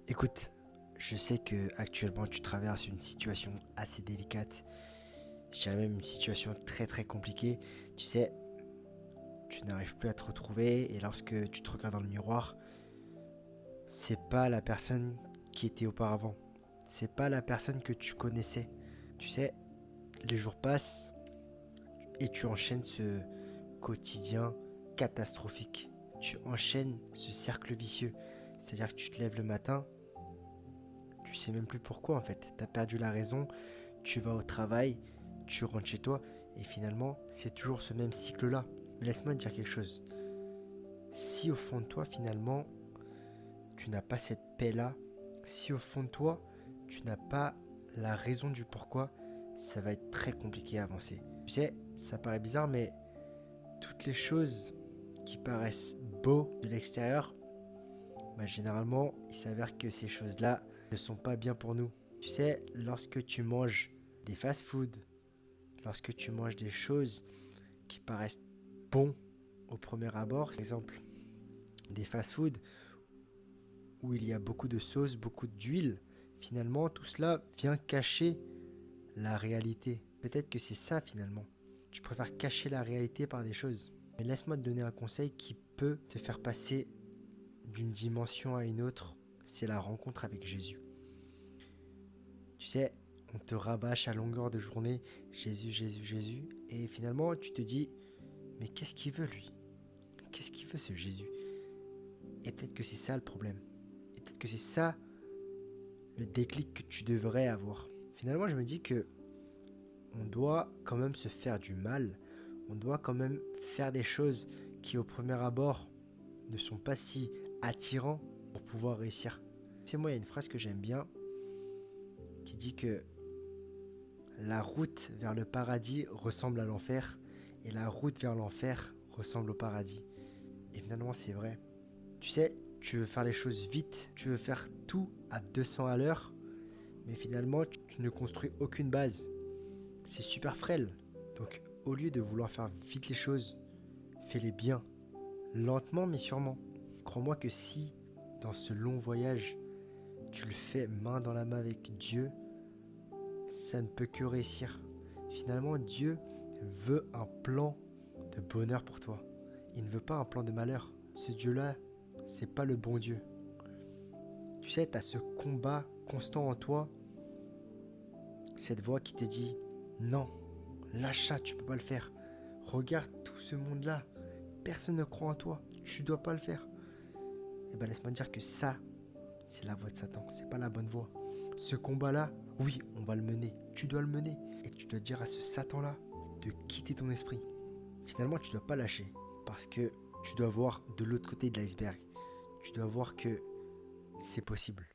Écoute, je sais que actuellement tu traverses une situation assez délicate, je dirais même une situation très très compliquée. Tu sais, tu n'arrives plus à te retrouver et lorsque tu te regardes dans le miroir, c'est pas la personne qui était auparavant. C'est pas la personne que tu connaissais. Tu sais, les jours passent et tu enchaînes ce quotidien catastrophique. Tu enchaînes ce cercle vicieux. C'est-à-dire que tu te lèves le matin, tu sais même plus pourquoi en fait. T'as perdu la raison, tu vas au travail, tu rentres chez toi, et finalement, c'est toujours ce même cycle-là. Mais laisse-moi te dire quelque chose. Si au fond de toi, finalement, tu n'as pas cette paix-là, si au fond de toi, tu n'as pas la raison du pourquoi, ça va être très compliqué à avancer. Tu sais, ça paraît bizarre, mais toutes les choses qui paraissent beaux de l'extérieur, bah, généralement, il s'avère que ces choses-là ne sont pas bien pour nous. Tu sais, lorsque tu manges des fast-foods, lorsque tu manges des choses qui paraissent bons au premier abord, par exemple des fast-foods où il y a beaucoup de sauce, beaucoup d'huile, finalement tout cela vient cacher la réalité. Peut-être que c'est ça finalement. Tu préfères cacher la réalité par des choses. Mais laisse-moi te donner un conseil qui peut te faire passer d'une dimension à une autre, c'est la rencontre avec Jésus. Tu sais, on te rabâche à longueur de journée Jésus, Jésus, Jésus, et finalement tu te dis, mais qu'est-ce qu'il veut lui? Qu'est-ce qu'il veut ce Jésus? Et peut-être que c'est ça le problème. Et peut-être que c'est ça le déclic que tu devrais avoir. Finalement, je me dis que on doit quand même se faire du mal. On doit quand même faire des choses qui, au premier abord, ne sont pas si attirants pour pouvoir réussir. Tu sais, moi, il y a une phrase que j'aime bien qui dit que la route vers le paradis ressemble à l'enfer et la route vers l'enfer ressemble au paradis. Et finalement, c'est vrai. Tu sais, tu veux faire les choses vite, tu veux faire tout à 200 à l'heure, mais finalement, tu ne construis aucune base. C'est super frêle. Donc, au lieu de vouloir faire vite les choses, fais-les bien, lentement mais sûrement. Crois-moi que si, dans ce long voyage, tu le fais main dans la main avec Dieu, ça ne peut que réussir. Finalement, Dieu veut un plan de bonheur pour toi. Il ne veut pas un plan de malheur. Ce Dieu-là, c'est pas le bon Dieu. Tu sais, tu as ce combat constant en toi, cette voix qui te dit non, lâche ça, tu peux pas le faire. Regarde tout ce monde-là, personne ne croit en toi, tu dois pas le faire. Et ben laisse-moi te dire que ça, c'est la voix de Satan, c'est pas la bonne voie. Ce combat-là, oui, on va le mener, tu dois le mener. Et tu dois dire à ce Satan-là de quitter ton esprit. Finalement, tu dois pas lâcher, parce que tu dois voir de l'autre côté de l'iceberg. Tu dois voir que c'est possible.